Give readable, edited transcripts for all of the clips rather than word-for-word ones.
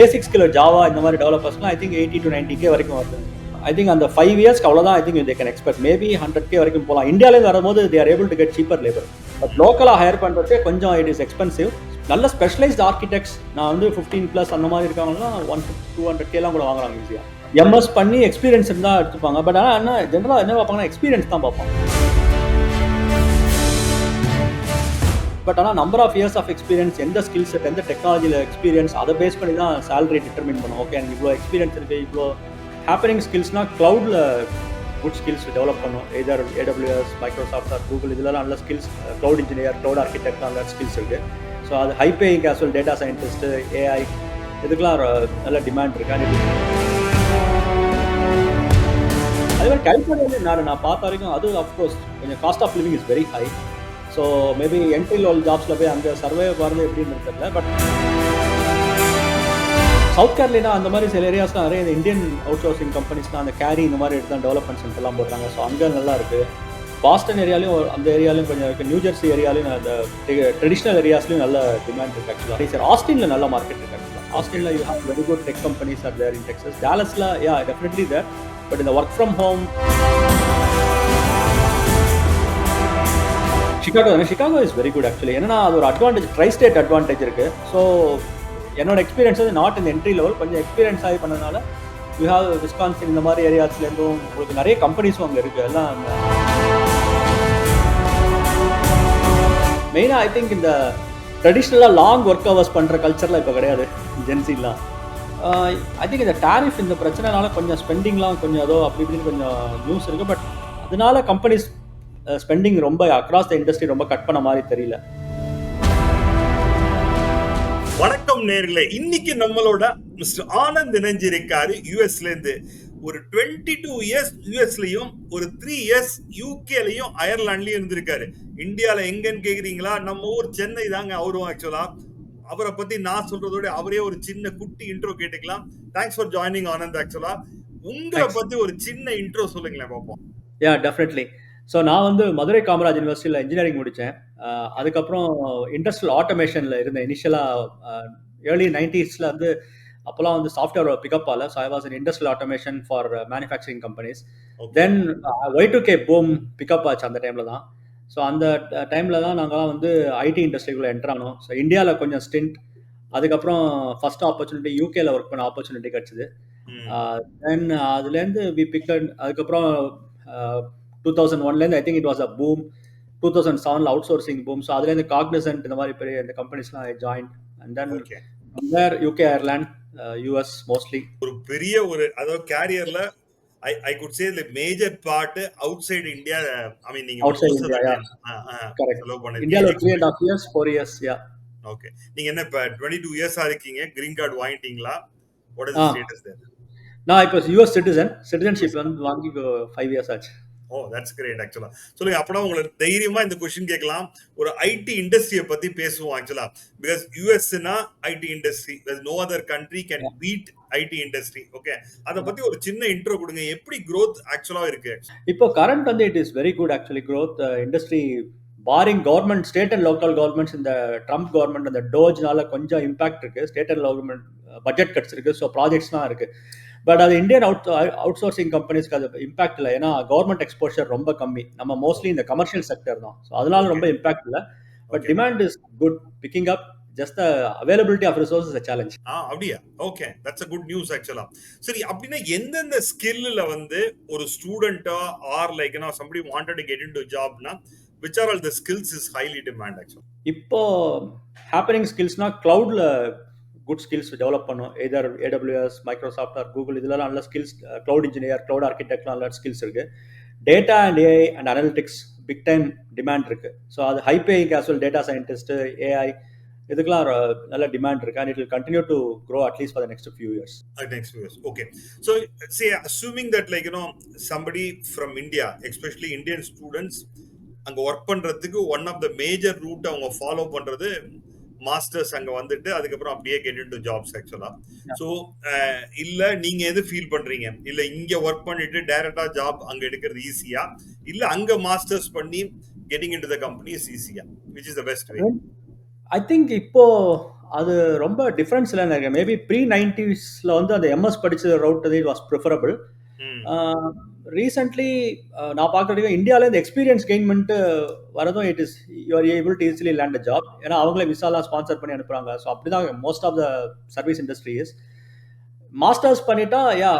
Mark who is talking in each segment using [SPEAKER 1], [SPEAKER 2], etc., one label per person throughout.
[SPEAKER 1] பேசிக் skill Java இந்த மாதிரி டெவலப்பர்ஸ்லாம் I think 80 to 90K வரைக்கும் வருது. ஐ திங்க் அந்த 5 இயர்ஸ்க்கு அவ்வளோதான். I think they can expect maybe 100K வரைக்கும் போகலாம். இந்தியாவிலேருந்து வரும்போது they are able to get cheaper labour. But லோக்கலாக ஹையர் பண்ணுறது கொஞ்சம் இட் இஸ் எக்ஸ்பென்சிவ். நல்ல ஸ்பெஷலைஸ்ட் ஆர்கிடெக்ட்ஸ் நான் வந்து 15+ அந்த மாதிரி இருக்காங்கன்னா 150-200Kலாம் கூட வாங்குறாங்க ஈஸியாக. எம்எஸ் பண்ணி எக்ஸ்பீரியன்ஸ் இருந்தால் எடுத்துப்பாங்க. பட் ஆனால் என்ன ஜென்ரலாக என்ன பார்ப்பாங்கன்னா எக்ஸ்பீரியன்ஸ் தான் பார்ப்பாங்க. பட் ஆனால் number of years of experience, எந்த ஸ்கில் செட், எந்த டெக்னாலஜியில் எக்ஸ்பீரியன்ஸ், அதை பேஸ் பண்ணி தான் சேலரி டிட்டர்மின் பண்ணும். ஓகே எனக்கு இவ்வளோ எக்ஸ்பீரியன்ஸ் இருக்குது, இவ்வளோ ஹேப்பனிங் ஸ்கில்ஸ்னால் க்ளவுடில் குட் ஸ்கில்ஸ் டெவலப் பண்ணும். Either AWS, Microsoft or Google, இதெல்லாம் நல்ல skills. Cloud engineer, cloud architect நல்ல ஸ்கில்ஸ் இருக்குது. ஸோ அது high paying casual, data scientist, AI இதுக்கெலாம் நல்ல டிமாண்ட் இருக்குது. அதே மாதிரி கலிஃபோர்னியாவில் நான் பார்த்த வரைக்கும் அது அஃப்கோர்ஸ் கொஞ்சம் cost of living is very high. So maybe entry level ஜாப்ஸில் போய் அங்கே சர்வே வரது எப்படின்னு தெரியல. பட் சவுத் கேரளினா அந்த மாதிரி சில ஏரியாஸ்லாம் நிறைய இந்த இந்தியன் அவுட் சோர்சிங் கம்பெனிஸ்லாம் அந்த கேரி இந்த மாதிரி எடுத்து தான் டெவலப்மெண்ட் சென்டர் எல்லாம் போடுறாங்க. ஸோ அங்கே நல்லா இருக்குது. பாஸ்டன் ஏரியாலையும் அந்த ஏரியாலையும் கொஞ்சம் இருக்குது. நியூ ஜெர்சி ஏரியாலையும் அந்த ட்ரெடிஷ்னல் ஏரியாஸ்லையும் நல்ல டிமாண்ட் இருக்குது. ஆக்சுவலாக சார் ஆஸ்டினில் நல்ல மார்க்கெட் இருக்குது. ஆக்சுவலாக ஆஸ்டினில் you have very good tech companies are there in Texas. டாலஸில் யா டெஃபினெட்லி தேர். பட் இந்த work from home Chicago is very good actually. ஏன்னா அது ஒரு அட்வான்டேஜ், ட்ரை ஸ்டேட் அட்வான்டேஜ் இருக்குது. ஸோ என்னோட எக்ஸ்பீரியன்ஸ் வந்து நாட் இந்த என்ட்ரி லெவல், கொஞ்சம் எக்ஸ்பீரியன்ஸ் ஆகி பண்ணதுனால யூ ஹாவ் விஸ்கான்சின் இந்த மாதிரி ஏரியாஸ்லேருந்தும் உங்களுக்கு நிறைய கம்பெனிஸும் அங்கே இருக்குது. எல்லாம் மெயினாக ஐ திங்க் இந்த ட்ரெடிஷ்னலாக லாங் ஒர்க் ஹவர்ஸ் பண்ணுற கல்ச்சர்லாம் இப்போ கிடையாது ஜென்சிலாம். ஐ திங்க் இந்த டாரிஃப் இந்த பிரச்சனைனால கொஞ்சம் ஸ்பெண்டிங்லாம் கொஞ்சம் ஏதோ அப்படி இப்படின்னு கொஞ்சம் நியூஸ் இருக்குது. பட் அதனால கம்பெனிஸ் ஸ்பெண்டிங் ரொம்ப அக்ராஸ் த இண்டஸ்ட்ரி ரொம்ப கட் பண்ண மாதிரி தெரியல.
[SPEAKER 2] வணக்கம் நேர்களே, இன்னைக்கு நம்மளோட மிஸ்டர் ஆனந்த் இணைஞ்சிருக்காரு யூஎஸ்ல இருந்து. ஒரு 22 இயர்ஸ் யூஎஸ்லயும் ஒரு 3 இயர்ஸ் யூகேலையும் அயர்லாண்ட்லயும் இருந்திருக்காரு. இந்தியால எங்கன்னு கேக்குறீங்களா? நம்ம ஊர் சென்னை தாங்க அவரும். ஆக்சுவலா அவரை பத்தி நான் சொல்றதோட அவரே ஒரு சின்ன குட்டி இன்ட்ரோ கேட்டுக்கலாம். Thanks for joining Anand. ஆக்சுவலா உங்களை பத்தி ஒரு சின்ன இன்ட்ரோ சொல்லுங்களேன் பார்ப்போம்.
[SPEAKER 1] Yeah definitely. ஸோ நான் வந்து மதுரை காமராஜ் யூனிவர்சிட்டியில் இன்ஜினியரிங் முடித்தேன். அதுக்கப்புறம் இண்டஸ்ட்ரியல் ஆட்டோமேஷனில் இருந்தேன். இனிஷியலாக ஏர்லி 90s வந்து அப்போலாம் வந்து சாஃப்ட்வேர் பிக்கப் ஆகல. So I was in industrial automation for manufacturing companies. Then Y2K boom pick up ஆச்சு அந்த டைமில் தான். ஸோ அந்த டைமில் தான் நாங்கள்லாம் வந்து ஐடி இண்டஸ்ட்ரிக்குள்ளே என்டர் ஆனோம். ஸோ இந்தியாவில் கொஞ்சம் ஸ்டிண்ட், அதுக்கப்புறம் ஃபர்ஸ்ட் ஆப்பர்ச்சுனிட்டி யூகேல ஒர்க் பண்ண ஆப்பர்ச்சுனிட்டி கிடச்சிது. தென் அதுலேருந்து வி பிக்கட். அதுக்கப்புறம் 2001 I think it was a boom. 2007 outsourcing boom. So அதுலேருந்து காக்னிசன்ட் இந்த மாதிரி பெரிய இந்த கம்பெனிஸ்லாம் I join. And then there UK, Ireland, US mostly.
[SPEAKER 2] ஒரு பெரிய ஒரு அதாவது கேரியர்ல I could say the major part outside India. I mean நீங்க
[SPEAKER 1] outside India, yeah. Correct. இந்தியால 3.5 years 4 years. Yeah.
[SPEAKER 2] Okay. நீங்க என்ன இப்ப 22 years இருக்கீங்க, green card வாங்கிட்டீங்களா? What is the status there?
[SPEAKER 1] நான் இப்போ US citizenship வந்து வாங்கி 5 years ஆச்சு.
[SPEAKER 2] Oh, that's great actually. சொல்லுங்க, அப்பனா உங்களுக்கு தைரியமா இந்த क्वेश्चन கேட்கலாம். ஒரு ஐடி இண்டஸ்ட்ரியை பத்தி பேசுவோம் ஆக்சுவலா. because USனா IT industry, there's no other country can beat IT industry. Okay, அத பத்தி ஒரு சின்ன இன்ட்ரோ கொடுங்க. எப்படி growth ஆக்சுவலா இருக்கு?
[SPEAKER 1] இப்போ கரண்ட் வந்து it is very good actually. growth industry barring government, state and local governments, இந்த ட்ரம்ப் கவர்மெண்ட் அந்த டோஜ்னால கொஞ்சம் இம்பாக்ட் இருக்கு. State and government budget cuts இருக்கு. ஸோ ப்ராஜெக்ட்ஸ்லாம் இருக்கு. பட் அது இந்தியன் அவுட் சோர்சிங் கம்பெனிஸ்க்கு அது இம்பாக்ட் இல்லை. ஏன்னா கவர்மெண்ட் எக்ஸ்போஷர் ரொம்ப கம்மி. நம்ம மோஸ்ட்லி இந்த கமர்ஷியல் செக்டர் தான். ஸோ அதனால ரொம்ப இம்பாக்ட் இல்லை. But demand is good picking up. Just the availability of resources is a challenge.
[SPEAKER 2] அப்படியே okay, that's a good news ஆக்சுவலா. சரி, அப்படினா எந்தெந்த ஸ்கில்ல வந்து ஒரு ஸ்டூடெண்டா or like you know somebody wanted to get into job na which are all the skills is highly demand actually?
[SPEAKER 1] இப்போ ஹேப்பனிங் ஸ்கில்ஸ்னா கிளவுட்ல குட் ஸ்கில்ஸ் டெவலப் பண்ணும். Either AWS, Microsoft or Google, இதெல்லாம் நல்ல ஸ்கில்ஸ். க்ளவுட் இன்ஜினியர், க்ளவுட் ஆர்கிடெக்ட்லாம் நல்ல skills இருக்குது. Data and AI and analytics big time demand இருக்குது. ஸோ அது high paying casual, data scientist, AI இதுக்கெல்லாம் நல்ல டிமாண்ட் இருக்குது. And it will continue to grow at least for the next few years.
[SPEAKER 2] Okay, so say assuming that like you know somebody from India, especially Indian students, அங்க work பண்றதுக்கு one of the major route அவங்க follow பண்றது masters அங்க வந்துட்டு அதுக்கப்புறம் அப்படியே get into jobs actually. So இல்ல நீங்க எது ஃபீல் பண்றீங்க? இல்ல இங்க ஒர்க் பண்ணிட்டு டைரக்டா ஜாப் அங்க எடுக்கிறது ஈஸியா, இல்ல அங்க மாஸ்டர்ஸ் பண்ணி getting into the company is ஈஸியா? Which is the best way?
[SPEAKER 1] I think இப்போ அது ரொம்ப டிஃபரன்ஸ் இல்லைன்னு நினைக்கிறேன். மேபி ப்ரீ-90s வந்து அந்த எம்எஸ் படிச்ச route it was preferable. Recently நான் பார்க்குற வரைக்கும் இந்தியாவில் இந்த எக்ஸ்பீரியன்ஸ் கெயின் பண்ணிட்டு வரதும் it is you are able to easily land a job. ஏன்னா அவங்களே விசாலாம் ஸ்பான்சர் பண்ணி அனுப்புறாங்க. ஸோ அப்படிதான் most of the service industry is. Masters பண்ணிட்டா yeah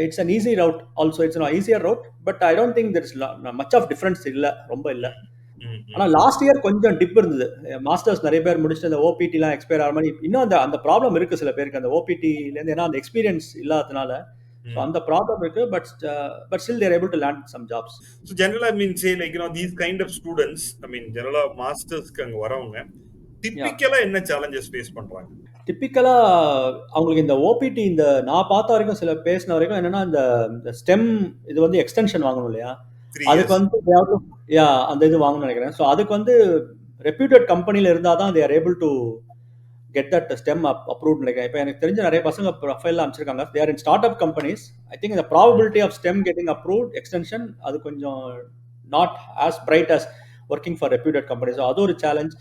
[SPEAKER 1] it's an easy route also, it's easier route. But I don't think there is much of difference இல்லை, ரொம்ப இல்லை. ஆனால் லாஸ்ட் இயர் கொஞ்சம் டிப் இருந்தது. மாஸ்டர்ஸ் நிறைய பேர் முடிச்சுட்டு அந்த ஓபிடிலாம் எக்ஸ்பயர் ஆகிற மாதிரி இன்னும் அந்த ப்ராப்ளம் இருக்கு சில பேருக்கு அந்த ஓபிடிலேருந்து. ஏன்னா அந்த எக்ஸ்பீரியன்ஸ் இல்லாததுனால அந்த ப்ராப்ளம் இருக்கு. But still there able to land some jobs.
[SPEAKER 2] So ஜெனரலா I mean say like these kind of students, I mean ஜெனரலா மாஸ்டர்ஸ்க்கு அங்க வரவங்க டிப்பிக்கலா என்ன சேலஞ்சஸ் ஃபேஸ் பண்றாங்க?
[SPEAKER 1] டிப்பிக்கலா அவங்களுக்கு இந்த ஓபிடி இந்த நான் பார்த்த வரைக்கும் சில பேசின வரைக்கும் என்னன்னா இந்த ஸ்டெம் இது வந்து எக்ஸ்டென்ஷன் வாங்கணும் இல்லையா, அதுக்கு வந்து அந்த இது வாங்கணும்னு நினைக்கிறேன். ஸோ அதுக்கு வந்து ரெப்யூட்டட் கம்பெனில இருந்தால் தான் they are able to get that STEM approved நினைக்கிறேன். இப்போ எனக்கு தெரிஞ்ச நிறைய பசங்க ப்ரொஃபைல் அமைச்சிருக்காங்க. They are in start up companies. I think இந்த probability of STEM getting approved extension அது கொஞ்சம் not as bright as working for reputed company. So அது ஒரு சேலஞ்ச்.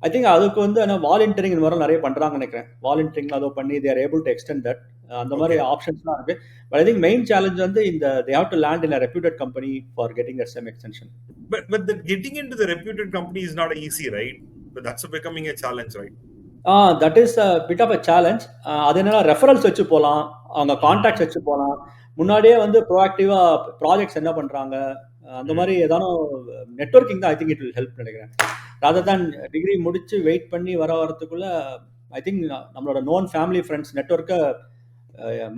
[SPEAKER 1] ஐ திங்க் அதுக்கு வந்து வாலண்டியரிங் இந்த மாதிரி நிறைய பண்ணுறாங்கன்னு நினைக்கிறேன். வாலண்டியரிங் அதை பண்ணி தே are able to extend that. அந்த மாதிரி ஆப்ஷன்ஸ்லாம் இருக்கு. But I think main challenge வந்து இந்த they have to land in a reputed company for getting that STEM extension.
[SPEAKER 2] But the getting into the reputed company is not easy, right? But that's becoming a challenge, right?
[SPEAKER 1] That is a bit of a challenge. அது என்னன்னா referrals வச்சு போகலாம், அவங்க contacts வச்சு போகலாம். முன்னாடியே வந்து ப்ரோஆக்டிவா projects என்ன பண்றாங்க அந்த மாதிரி ஏதாவது நெட்வொர்க்கிங் தான் I think it will help நினைக்கிறேன். ராதர் தான் டிகிரி முடிச்சு வெயிட் பண்ணி வரத்துக்குள்ள ஐ திங்க் நம்மளோட நோன் ஃபேமிலி ஃப்ரெண்ட்ஸ் நெட்வொர்க்கை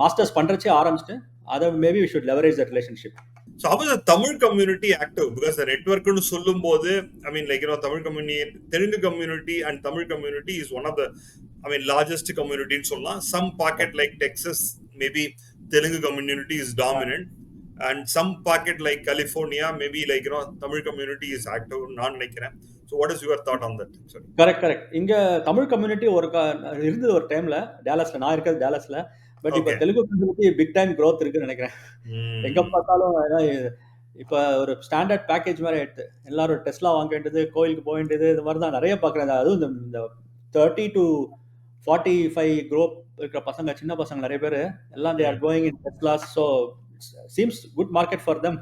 [SPEAKER 1] மாஸ்டர்ஸ் பண்றச்சே ஆரம்பிச்சுட்டு அதை maybe we should leverage that relationship.
[SPEAKER 2] So how is the Tamil community active? Because the network nu sollumbodhu, I mean like Tamil community, Telugu community and Tamil community is one of the largest community in sollalam. Some pocket like Texas, maybe Telugu community is dominant, and some pocket like California, maybe like Tamil community is active. நான் நினைக்கிறேன். So what is your thought on that? Sorry.
[SPEAKER 1] Correct. இங்க Tamil community ஒரு இருந்தது ஒரு டைம்ல டேலஸ்ல. நான் இருக்கிறது டேலஸ்ல. பட் இப்ப Telugu community big time growth இருக்குன்னு நினைக்கிறேன். எங்க பார்த்தாலும் இப்ப ஒரு ஸ்டாண்டர்ட் பேக்கேஜ் மாதிரி எடுத்து எல்லாரும் டெஸ்லா வாங்க வேண்டியது, கோயிலுக்கு போக வேண்டியது, இது மாதிரி தான் நிறைய பாக்குறேன். அதுவும் இந்த 30 to 45 growth இருக்கிற பசங்க, சின்ன பசங்க நிறைய பேர் எல்லாம் they are going in Teslas. So seems good market for them.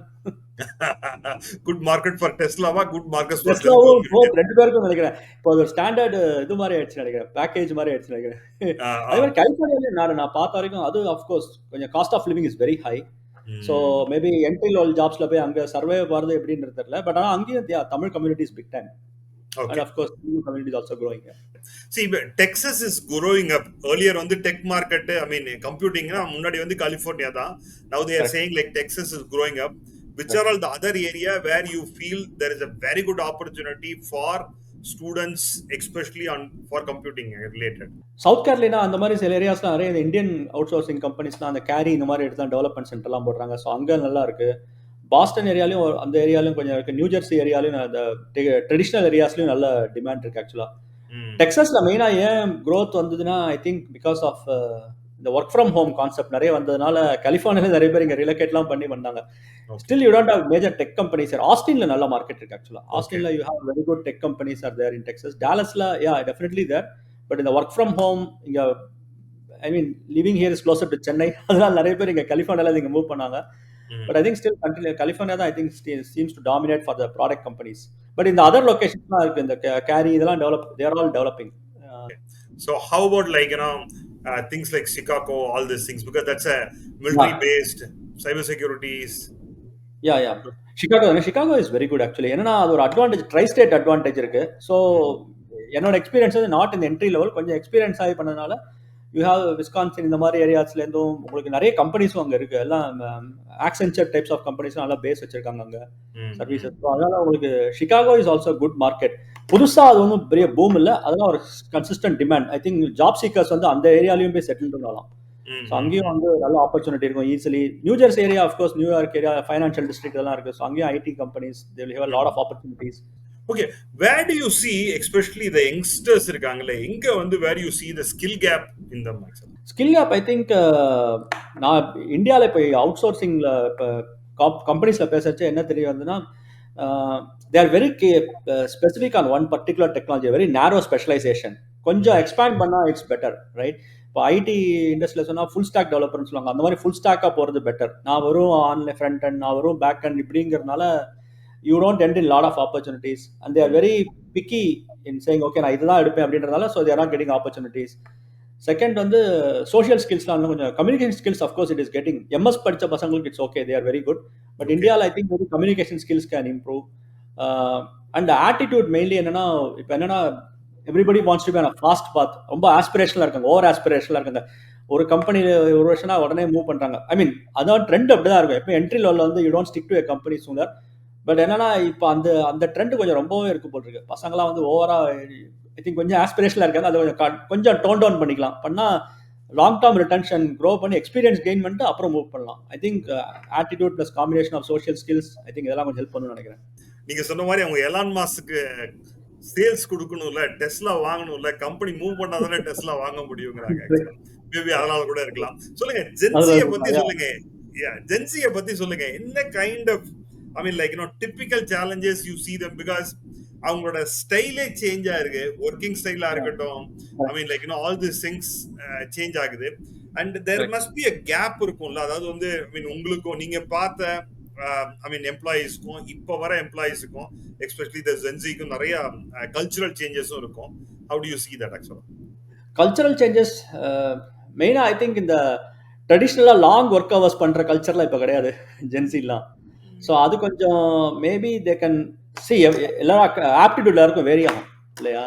[SPEAKER 2] Good market for Tesla வா good market for
[SPEAKER 1] Tesla ரெண்டு பேருக்கும் நினைக்கிறேன். இப்போ ஒரு ஸ்டாண்டர்ட் இது மாதிரி ஆயிடுச்சு நினைக்கிறேன், பேக்கேஜ் மாதிரி ஆயிடுச்சு நினைக்கிறேன். அதே மாதிரி கலிஃபோர்னியால நான் பார்த்த வரைக்கும் அது ஆஃப் கோர்ஸ் கொஞ்சம் cost of living is very high. So maybe entry level ஜாப்ஸ்ல போய் அங்கே சர்வே போகிறது எப்படின்னு தெரியல. பட் ஆனால் அங்கேயும் Tamil community is big time. And of course, new community is also growing.
[SPEAKER 2] See, Texas is growing up. Earlier on the tech market, I mean, computing, முன்னாடி வந்து California தான். Now they are saying like Texas is growing up. Which are all the other area where you feel there is a very good opportunity for students, especially for computing related?
[SPEAKER 1] South Carolina அந்த மாதிரி சில ஏரியாஸ்லாம் நிறைய Indian out sourcing கம்பெனிஸ்லாம் அந்த carry இந்த மாதிரி எடுத்து தான் development சென்டர்லாம் போடுறாங்க. ஸோ அங்கே நல்லா இருக்கு. பாஸ்டன் ஏரியாலையும் அந்த ஏரியாலையும் கொஞ்சம் இருக்கு. நியூ ஜெர்சி ஏரியாலையும் அந்த ட்ரெடிஷ்னல் ஏரியாஸ்லையும் நல்ல டிமாண்ட் இருக்கு. ஆக்சுவலா டெக்ஸஸ்ல மெயினா ஏன் க்ரோத் வந்ததுன்னா ஐ திங்க் பிகாஸ் ஆஃப் இந்த ஒர்க் ஃப்ரம் ஹோம் கான்செப்ட் நிறைய வந்ததுனால கலிஃபோர்னியால நிறைய பேர் இங்க ரிலோகேட்லாம் பண்ணி வந்தாங்க. Still you don't have major tech companies here. Austinல நல்ல மார்க்கெட் இருக்கு ஆக்சுவலா. Austinல you have very good tech companies are there in Texas. Dallasல yeah definitely there. But in the work from home இங்க I mean living here is closer to Chennai. அதனால நிறைய பேர் இங்க கலிஃபோர்னியால இங்க move பண்ணாங்க. But I think still California I think seems to dominate for the product companies. But in the other locations இருக்கு இந்த Cary இதெல்லாம் they are all developing.
[SPEAKER 2] So how about like things like Chicago, all these things, because that's a military based cybersecurity is
[SPEAKER 1] yeah Chicago is very good actually. என்னன்னா அது ஒரு advantage, tri state advantage இருக்கு. So என்னோட experience வந்து not இந்த entry level, கொஞ்சம் experience ஆகி பண்ணதுனால யூ ஹாவ் விஸ்கான்சின் இந்த மாதிரி ஏரியாஸ்லேருந்தும் உங்களுக்கு நிறைய கம்பெனிஸும் அங்கே இருக்கு. எல்லாம் ஆக்சென்ச்சர் டைப்ஸ் ஆஃப் கம்பெனிஸும் நல்லா பேஸ் வச்சிருக்காங்க அங்கே சர்வீசஸ். ஸோ அதனால உங்களுக்கு Chicago is also good market. புதுசாக அது ஒன்றும் பெரிய பூம் இல்லை, அதெல்லாம் ஒரு consistent demand. I think job seekers வந்து அந்த ஏரியாலையும் போய் செட்டில் பண்ணலாம். ஸோ அங்கேயும் வந்து நல்ல ஆப்பர்ச்சுனிட்டி இருக்கும் easily. New Jersey area of course, New York area financial district எல்லாம் இருக்கு. ஸோ அங்கேயும் IT companies they will have a lot of opportunities.
[SPEAKER 2] Okay, where do you see especially the youngsters இருக்காங்களே, எங்க வந்து where you see the skill gap in them?
[SPEAKER 1] Skill gap I think நான் இந்தியாவில் இப்போ out சோர்சிங்ல இப்போ கம்பெனிஸ்ல பேசச்சு என்ன தெரிய வந்துன்னா they are very specific on one particular technology, very narrow specialization. கொஞ்சம் எக்ஸ்பேண்ட் பண்ணா இட்ஸ் பெட்டர், ரைட்? இப்போ ஐடி இண்டஸ்ட்ரியில் சொன்னால் ஃபுல் ஸ்டாக் டெவலப்பர்னு சொல்லுவாங்க, அந்த மாதிரி ஃபுல் ஸ்டாக்காக போகிறது பெட்டர். நான் வரும் ஆன்லைன் ஃப்ரண்ட் அண்ட், நான் வரும் பேக் அண்ட் இப்படிங்கிறதுனால you don't end in lot of opportunities and they are very picky in saying okay நான் இதுதான் எடுப்பேன் அப்படின்றதால. So there not getting opportunities. Second வந்து சோஷியல் ஸ்கில்ஸ்லாம் வந்து கொஞ்சம் communication skills of course it is getting. MS படித்த பசங்களுக்கு it's okay, they are very good. But இந்தியாவில் I think very communication skills can improve. And attitude mainly என்னன்னா, இப்போ என்னன்னா everybody wants to be on fast பாத். ரொம்ப ஆஸ்பிரேஷனாக இருக்காங்க, ஓவர் ஆஸ்பிரேஷனாக இருக்காங்க. ஒரு கம்பெனி ஒரு வருஷம்னா உடனே மூவ் பண்ணுறாங்க. ஐ மீன் அதான் ட்ரெண்ட் அப்படி தான் இருக்கும். எப்போ என்ட்ரி லெவலில் வந்து you don't stick to a company sooner. But என்னன்னா இப்போ அந்த அந்த ட்ரெண்ட் கொஞ்சம் ரொம்பவே இருக்கு போல் இருக்கு. பசங்களாம் வந்து ஓவரா ஐ திங்க் கொஞ்சம் ஆஸ்பிரேஷனாக இருக்காங்க. அதை கொஞ்சம் டோன் டவுன் பண்ணிக்கலாம். பண்ணால் லாங் டேர்ம் ரிட்டன்ஷன் க்ரோ பண்ணி எக்ஸ்பீரியன்ஸ் கெயின் பண்ணிட்டு அப்புறம் மூவ் பண்ணலாம். I think attitude plus combination of social skills I think இதெல்லாம் கொஞ்சம் ஹெல்ப் பண்ணணும்னு நினைக்கிறேன்.
[SPEAKER 2] நீங்க சொன்ன மாதிரி அவங்க எலான் மாஸ்க்கு சேல்ஸ் கொடுக்கணும்ல, டெஸ்லா வாங்கணும்ல, கம்பெனி மூவ் பண்ணாதானே டெஸ்லா வாங்க முடியுங்கிறாங்க. மேபி அதனால கூட இருக்கலாம். சொல்லுங்க ஜென்சியை பத்தி சொல்லுங்க. ஜென்சியை பத்தி சொல்லுங்க. என்ன kind of I mean like typical challenges you see them, because அவங்களோட ஸ்டைலே சேஞ்ச் ஆயிருக்கு. ஒர்க்கிங் ஸ்டைலா இருக்கட்டும், I mean like all this things change ஆகுது. And there must be a gap இருக்கும்ல. அதாவது வந்து ஐ மீன் உங்களுக்கும் நீங்க பார்த்த ஐ மீன் எம்ப்ளாயீஸ்க்கும் இப்போ வர எம்ப்ளாயீஸுக்கும் எஸ்பெஷலி த ஜென்சிக்கும் நிறைய கல்ச்சுரல் சேஞ்சஸும் இருக்கும். How to you see that actually?
[SPEAKER 1] Cultural changes மெயினாக ஐ திங்க் இந்த ட்ரெடிஷ்னலாக லாங் ஒர்க் ஹவர்ஸ் பண்ணுற கல்ச்சர்லாம் இப்போ கிடையாது ஜென்சிலாம். ஸோ அது கொஞ்சம் மேபி தே கேன் சி எல்லாரும் ஆப்டிடியூட் எல்லாருக்கும் வேரி ஆகும் இல்லையா?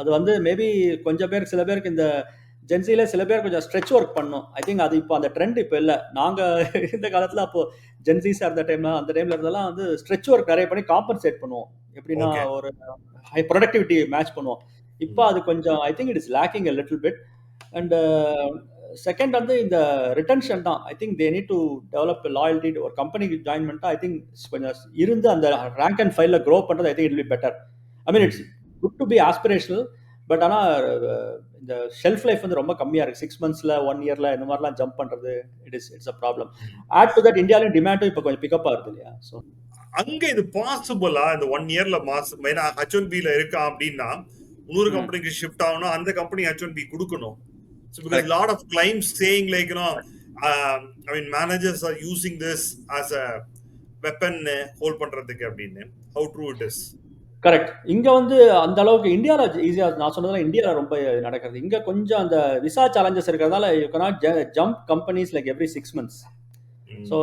[SPEAKER 1] அது வந்து மேபி கொஞ்சம் பேர், சில பேருக்கு இந்த ஜென்சியில சில பேர் கொஞ்சம் ஸ்ட்ரெச் ஒர்க் பண்ணும். ஐ திங்க் அது இப்போ அந்த ட்ரெண்ட் இப்போ இல்லை. நாங்கள் இந்த காலத்தில் அப்போ ஜென்சிஸாக இருந்த டைம்ல, அந்த டைம்ல இருந்தெல்லாம் வந்து ஸ்ட்ரெச் ஒர்க் நிறைய பண்ணி காம்பன்சேட் பண்ணுவோம். எப்படின்னா ஒரு ஹை ப்ரொடக்டிவிட்டி மேட்ச் பண்ணுவோம். இப்போ அது கொஞ்சம் ஐ think it is lacking a little bit. And second வந்து இந்த ரிட்டன்ஷன் தான். I think they need to develop loyalty. ஒரு கம்பெனிக்கு ஜாயின் பண்ணிட்டா ஐ திங்க் கொஞ்சம் இருந்து அந்த ரேங்க் அண்ட் ஃபைலில் க்ரோ பண்ணுறது I think it will be better. I mean it's good to be aspirational, but ஆனால் இந்த ஷெல்ஃப் லைஃப் வந்து ரொம்ப கம்மியாக இருக்குது. 6 monthsல 1 yearல இந்த மாதிரிலாம் ஜம்ப் பண்ணுறது it's a problem. Add to that இந்தியாவிலும் டிமாண்டும் இப்போ கொஞ்சம் பிக்கப் ஆகுது இல்லையா? ஸோ
[SPEAKER 2] அங்க இது பாசிபிளா இந்த 1 yearல மெயினா H1Bல இருக்கான் அப்படின்னா இன்னொரு கம்பெனிக்கு ஷிஃப்ட் ஆகணும், அந்த கம்பெனி H1B கொடுக்கணும். So because a lot of clients saying like I mean managers are using this as a weapon hold பண்றதுக்கு அப்படின்னு. How true it is?
[SPEAKER 1] Correct. இங்க வந்து அந்த அளவுக்கு இந்தியாவில் ஈஸியா நான் சொன்னதால இந்தியாவில் ரொம்ப நடக்கிறது. இங்க கொஞ்சம் அந்த விசா சேலஞ்சஸ் இருக்கிறதால you cannot jump companies like every 6 months. So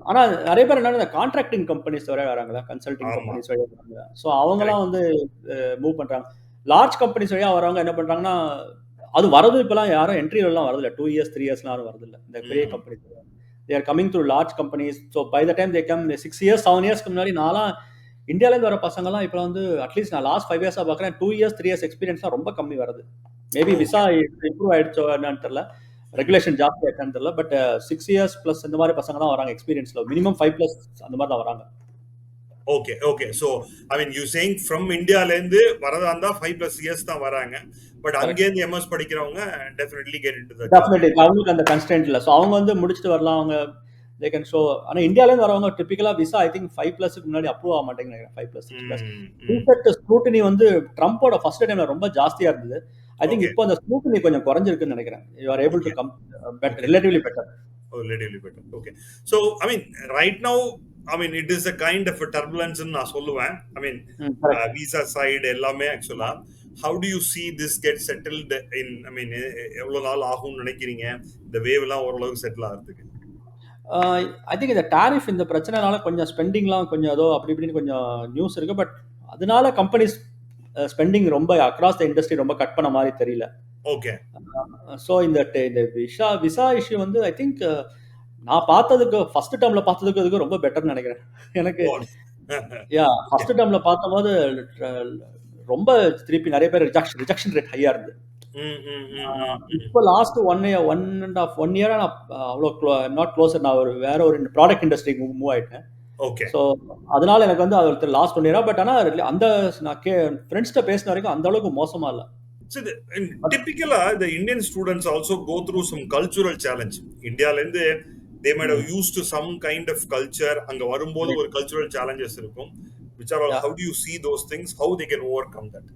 [SPEAKER 1] ஆனால் நிறைய பேர் என்ன கான்ட்ராக்டிங் கம்பெனிஸ் வரைய வராங்களா, கன்சல்டிங் கம்பெனிஸ் வழியாக வராங்க. ஸோ அவங்களாம் வந்து மூவ் பண்ணுறாங்க. லார்ஜ் கம்பெனிஸ் வழியாக வரவங்க என்ன பண்ணுறாங்கன்னா, அது வரது இப்போலாம் யாரும் என்ட்ரிலாம் வரதில்லை. 2 years 3 years யாரும் வரதில்லை இந்த பெரிய companies. They are coming through large companies. So by the time they come 6 years 7 years முன்னாடி நான்லாம் இந்தியாவிலேருந்து வர பசங்கள்லாம் இப்போ வந்து அட்லீஸ்ட் நான் லாஸ்ட் 5 years பார்க்குறேன் 2 years 3 years எக்ஸ்பீரியன்ஸ்லாம் ரொம்ப கம்மி வருது. மேபி விசா இம்ப்ரூவ் ஆயிடுச்சோ என்னன்னு தெரியல, ரெகுலேஷன் ஜாஸ்தி ஆயிட்டான்னு தெரியல. பட் 6 years plus இந்த மாதிரி பசங்க தான் வராங்க எக்ஸ்பீரியன்ஸ்ல. மினிமம் 5+ அந்த மாதிரி தான் வராங்க.
[SPEAKER 2] Okay okay. So I mean you saying from இந்தியாவிலேருந்து வரதா இருந்தால் 5+ years தான் வராங்க. பட் அங்கேருந்து எம்எஸ் படிக்கிறவங்க definitely get into the
[SPEAKER 1] definitely அவங்களுக்கு அந்த கன்ஸ்டன்ட் இல்லை. ஸோ அவங்க வந்து முடிச்சுட்டு வரலாம், அவங்க they can show. ஆனால் இந்தியாவிலேருந்து வரவங்க டிப்பிக்கலாக விசா ஐ திங்க் 5+ முன்னாடி அப்ரூவ் ஆக மாட்டேங்குது நினைக்கிறேன். 5+, 6+. இன்ஃபேக்ட் ஸ்க்ரூட்டினி வந்து ட்ரம்போட ஃபர்ஸ்ட் டைம்ல ரொம்ப ஜாஸ்தியாக இருந்தது. ஐ திங்க் இப்போ அந்த ஸ்க்ரூட்டினி கொஞ்சம் குறைஞ்சிருக்குன்னு நினைக்கிறேன். You are able to come better, relatively better.
[SPEAKER 2] Relatively better. Okay. So I mean right now I mean it is a kind of a turbulence நான் சொல்லுவேன். I mean visa side எல்லாமே ஆக்சுவலா how do you see this get settled in? I mean எவ்வளவு நாள் ஆகும்னு நினைக்கிறீங்க இந்த wave எல்லாம் ஓரளவுக்கு செட்டில் ஆகிறதுக்கு?
[SPEAKER 1] ஐ திங்க் இந்த டாரிஃப் இந்த பிரச்சனைனால கொஞ்சம் ஸ்பெண்டிங்லாம் கொஞ்சம் ஏதோ அப்படி இப்படின்னு கொஞ்சம் நியூஸ் இருக்கு. பட் அதனால கம்பெனிஸ் ஸ்பெண்டிங் ரொம்ப அக்ராஸ் த இண்டஸ்ட்ரி ரொம்ப கட் பண்ண மாதிரி தெரியல.
[SPEAKER 2] ஓகே.
[SPEAKER 1] ஸோ இந்த விசா இஷ்யூ வந்து ஐ திங்க் நான் பார்த்ததுக்கு ஃபர்ஸ்ட் டேர்ம்ல பார்த்ததுக்கு அதுக்கு ரொம்ப பெட்டர்னு நினைக்கிறேன். எனக்கு ஃபர்ஸ்ட் டேர்ம்ல பார்த்தபோது ரொம்ப திருப்பி நிறைய பேர் ரிஜெக்ஷன் ரேட் ஹையா இருந்து. இப்போ லாஸ்ட் 1.5 year நான் அவ்வளோ நாட் க்ளோசர். நான் வேற ஒரு ப்ராடக்ட் இண்டஸ்ட்ரிக்கு மூவ் ஆயிட்டேன்.
[SPEAKER 2] ஓகே.
[SPEAKER 1] ஸோ அதனால எனக்கு வந்து அது லாஸ்ட் 1 year. பட் ஆனால் அந்த நான் ஃப்ரெண்ட்ஸ்கிட்ட பேசின வரைக்கும் அந்த அளவுக்கு மோசமா இல்லை.
[SPEAKER 2] So typically the Indian students also go through some cultural challenge. Indiaல இருந்து they might have used to some kind of culture. அங்க வரும்போது ஒரு cultural challenges இருக்கும். Which are all, how do you see those things? How they can overcome that?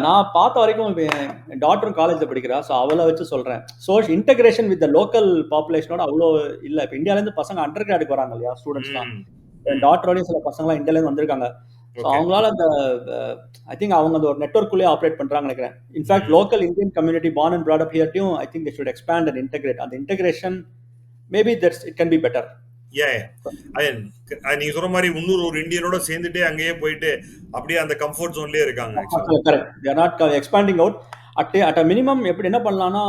[SPEAKER 1] நான் பார்த்த வரைக்கும் என் டாக்டரும் காலேஜில் படிக்கிறா. ஸோ அவளை வச்சு சொல்கிறேன். So integration with the local பாப்புலேஷனோட அவ்வளோ இல்லை. இப்போ இந்தியாவிலேருந்து பசங்க அண்டர் கிராடுக்கு வராங்க இல்லையா, ஸ்டூடெண்ட்ஸ்லாம். என் டாக்டரோடையும் சில பசங்களாம் இந்தியாவிலேருந்து வந்திருக்காங்க. ஸோ அவங்களால அந்த ஐ திங்க் அவங்க அந்த ஒரு நெட்ஒர்க்குள்ளேயே ஆப்ரேட் பண்ணுறாங்கன்னு நினைக்கிறேன். In fact local Indian community born and brought up ஹியர்ட்டையும் I think they should expand and integrate. அந்த integration maybe that's it can be better.
[SPEAKER 2] நீங்க சொல்ற மாதிரி இன்னொரு ஒரு இந்தியனோட சேர்ந்துட்டே அங்கேயே போயிட்டு அப்படியே அந்த கம்ஃபர்ட் ஜோன்லயே இருக்காங்க.
[SPEAKER 1] Correct. They are not expanding out. At a minimum எப்படி என்ன பண்ணலாம்னா,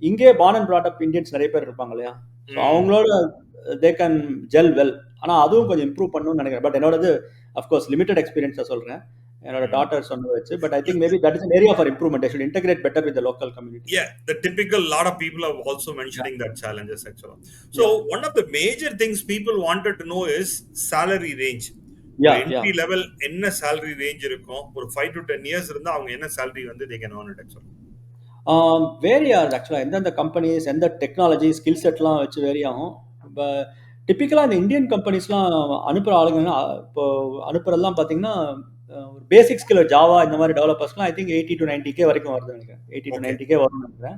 [SPEAKER 1] இங்கே born and brought up Indians நிறைய பேர் இருப்பாங்க இல்லையா, ஸோ அவங்களோட தே கேன் ஜெல் வெல். ஆனால் அதுவும் கொஞ்சம் இம்ப்ரூவ் பண்ணணும்னு நினைக்கிறேன். பட் என்னோடது அஃப்கோர்ஸ் லிமிடெட் எக்ஸ்பீரியன்ஸை சொல்கிறேன், என்னோட டாட்டர் சொன்னதை வச்சு. But I think maybe that is an area for improvement. They should integrate better with the local community.
[SPEAKER 2] Yeah, the typical lot of people are also mentioning that challenges actually. So one of the major things people wanted to know is salary range. Entry level என்ன salary range இருக்கும், ஒரு 5 to 10 years இருந்தா அவங்க என்ன salary வந்து they can earn it actually.
[SPEAKER 1] Vary ஆகுது ஆக்சுவலாக. எந்தெந்த கம்பெனிஸ் எந்த டெக்னாலஜி ஸ்கில் செட்லாம் வச்சு வேரி ஆகும். இப்போ டிப்பிக்கலாக இந்த இந்தியன் கம்பெனிஸ்லாம் அனுப்புகிற ஆளுங்கன்னா, இப்போ அனுப்புறதுலாம் பார்த்தீங்கன்னா ஒரு பேசிக் ஸ்கில் ஜாவா இந்த மாதிரி டெவலப்பர்ஸ்லாம் ஐ திங்க் 80 to 90K வரைக்கும் வருது நினைக்கிறேன். 80 to 90K வரும்னு நினைக்கிறேன்.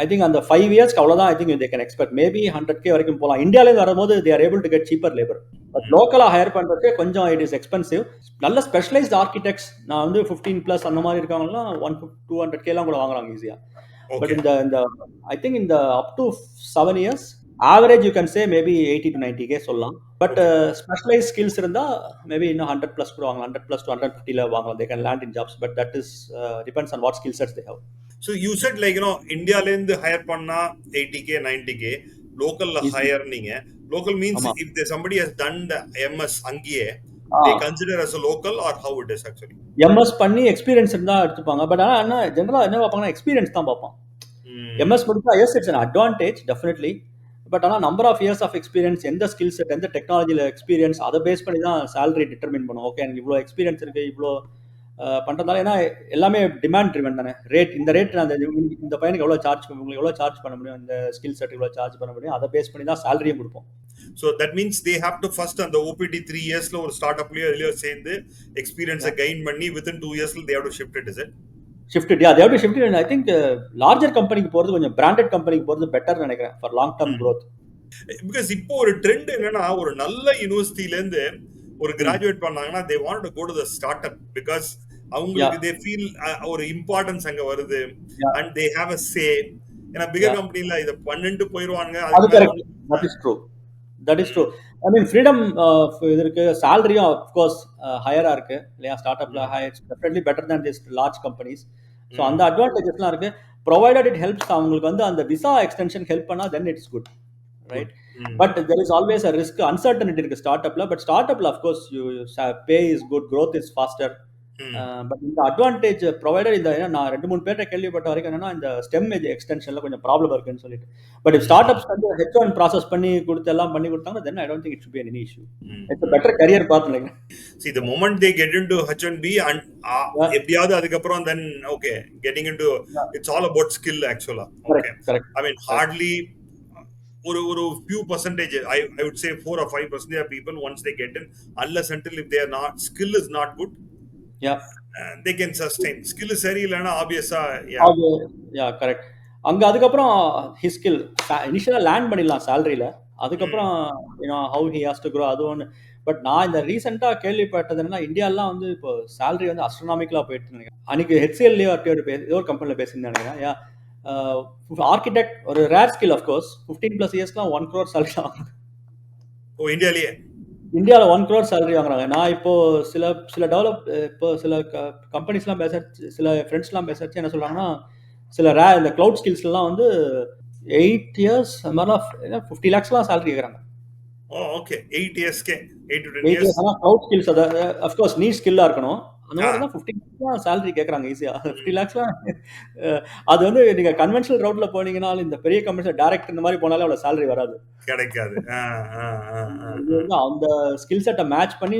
[SPEAKER 1] ஐ திங்க் அந்த 5 இயர்ஸ்க்கு அவ்வளோதான். I think they can expect maybe 100K வரைக்கும் போகலாம். இந்தியாவிலேருந்து வரும்போது they are able to get cheaper labour. But லோக்கலாக ஹையர் பண்ணுறதுக்கு கொஞ்சம் இட் இஸ் எக்ஸ்பென்சிவ். நல்ல ஸ்பெஷலைஸ்ட் ஆர்கிடெக்ட்ஸ் நான் வந்து 15+ அந்த மாதிரி இருக்கவங்கலாம் 200Kலாம் கூட வாங்குறாங்க ஈஸியாக. பட் இந்த ஐ திங்க் இந்த up to 7 years average you can say maybe 80 to 90K சொல்லலாம். பட் ஸ்பெஷலைஸ் ஸ்கில்ஸ் இருந்தால் மேபி இன்னும் 100+ கூட வாங்கலாம். 100+ to 150 வாங்கலாம். They can land in jobs. But that is depends on what skill sets they have.
[SPEAKER 2] So you said like இந்தியாலேருந்து hire பண்ணா 80K 90K, லோக்கல்ல higher. நீங்க local means if somebody has done the MS அங்கேயே they consider as a local or how it is actually.
[SPEAKER 1] MS பண்ணி experience இருந்தா எடுத்துப்பாங்க. But ஆனா என்ன ஜெனரலா என்ன பார்ப்பாங்கன்னா எக்ஸ்பீரியன்ஸ் தான் பார்ப்பான். MS முடிச்சா yes it's an advantage definitely. But ஆனால் number of years of experience, எந்த ஸ்கில் செட், எந்த டெக்னாலஜியில் எக்ஸ்பீரியன்ஸ், அதை பேஸ் பண்ணி தான் சேலரி டிட்டர்மின் பண்ணும். ஓகே எனக்கு இவ்வளோ எக்ஸ்பீரியன்ஸ் இருக்குது, இவ்வளோ பண்ணுறதால. ஏன்னா எல்லாமே டிமாண்ட் ட்ரிவன் தானே. ரேட் இந்த ரேட் அந்த இந்த பையனுக்கு எவ்வளோ சார்ஜ், உங்களுக்கு எவ்வளோ சார்ஜ் பண்ண முடியும், இந்த ஸ்கில் செட் இவ்வளோ சார்ஜ் பண்ண முடியும், அதை பேஸ் பண்ணி தான் சேலரியும் கொடுப்போம்.
[SPEAKER 2] So that means they have to first அந்த OPT 3 yearsல ஒரு ஸ்டார்ட் அப்லயே எல்லாம் சேர்ந்து எக்ஸ்பீரியன்ஸை கெயின் பண்ணி within 2 yearsல they have to shift it, is it?
[SPEAKER 1] Shifted, yeah, they have to shift it. And I think larger கம்பெனிக்கு போகிறது, கொஞ்சம் பிராண்டட் கம்பெனிக்கு போகிறது பெட்டர் நினைக்கிறேன் for long term growth.
[SPEAKER 2] Because இப்போ ஒரு ட்ரெண்ட் என்னன்னா, ஒரு நல்ல யூனிவர்சிட்டில இருந்து ஒரு கிராஜுவேட் பண்ணாங்கன்னா they want to go to the startup because அவங்களுக்கு they feel ஒரு இம்பார்ட்டன்ஸ் அங்க வருது and they have a say. ஏன்னா பிகர் கம்பெனில இத பண்ணிட்டு போயிடுவாங்க.
[SPEAKER 1] அது correct. that is true. I mean freedom இதற்கு சாலரியும் of course ஹையரா இருக்கு இல்லையா. ஸ்டார்ட் அப்ல it's definitely better than this large companies. So அந்த அட்வான்டேஜஸ்லாம் இருக்கு. provided it helps அவங்களுக்கு வந்து அந்த விசா எக்ஸ்டென்ஷன் ஹெல்ப் பண்ணா then it's good, right? But there is always a risk, uncertainty இருக்கு ஸ்டார்ட் அப்ல. பட் ஸ்டார்ட் அப்ல of course you pay is good, growth is faster. But இந்த அட்வான்டேஜ் ப்ரொவைடர் இந்த நான் 2-3 பேர்ட்ட கேள்விப்பட்ட வரைக்கும் என்னன்னா, இந்த ஸ்டெம் எக்ஸ்டென்ஷன்ல கொஞ்சம் ப்ராப்ளம் இருக்குன்னு சொல்லிட்டு. பட் if startups வந்து H1 ப்ராசஸ் பண்ணி கொடுத்து எல்லாம் பண்ணி கொடுத்தாங்க, then I don't think it should be any issue. It's a better career path like.
[SPEAKER 2] See, the moment they get into H1B and எப்படியாவது அதுக்கப்புறம் then okay getting into it's all about skill actually. Okay, correct. I mean hardly ஒரு few percentage, I would say 4 or 5% of people once they get in, unless until if they are not skill is not good, they can sustain. skill சரியில்லைன்னா ஆப்வியஸா
[SPEAKER 1] correct. அங்க அதுக்கப்புறம் his skill இனிஷியலா land பண்ணிடலாம் சேலரியில. அதுக்கப்புறம் how he has to grow அது ஒன்று. But நான் இந்த ரீசெண்டாக கேள்விப்பட்டது என்னன்னா, இந்தியாலாம் வந்து இப்போ சேலரி வந்து அஸ்ட்ரோனாமிக்கலாக போயிட்டு நினைக்கிறேன். அன்னைக்கு HCLலேயே ஏதோ ஒரு கம்பெனியில் பேசியிருந்தேன் நினைக்கிறேன். ஆர்கிடெக்ட் ஒரு rare skill of course 15+ இயர்ஸ்லாம் 1 crore salary வாங்குறாங்க. இந்தியாவில் 1 crore சேலரி வாங்குறாங்க. நான் இப்போ சில டெவலப் இப்போ சில கம்பெனிஸ்லாம் சில ஃப்ரெண்ட்ஸ்லாம் பேசச்சு என்ன சொல்கிறாங்கன்னா, சில இந்த க்ளவுட் ஸ்கில்ஸ்லாம் வந்து 8 years அது மாதிரிலாம் 50 lakhsலாம் சேலரி கேட்குறாங்க.
[SPEAKER 2] Okay 8 yearsக்கு 8 to 10 years.
[SPEAKER 1] ஆனால் க்ளவுட் ஸ்கில்ஸ் அதை அஃப்கோர்ஸ் நீ ஸ்கில்லாக இருக்கணும். அந்த மாதிரி தான் 50 lakhs சேலரி கேட்குறாங்க ஈஸியாக. 50 lakhsலாம் அது வந்து நீங்கள் கன்வென்ஷனல் ரவுட்ல போனீங்கன்னாலும், இந்த பெரிய கம்பெனிஸ் டைரக்ட் இந்த மாதிரி போனாலே அவ்வளோ சேலரி வராது,
[SPEAKER 2] கிடைக்காது.
[SPEAKER 1] அந்த ஸ்கில் செட்டை மேட்ச் பண்ணி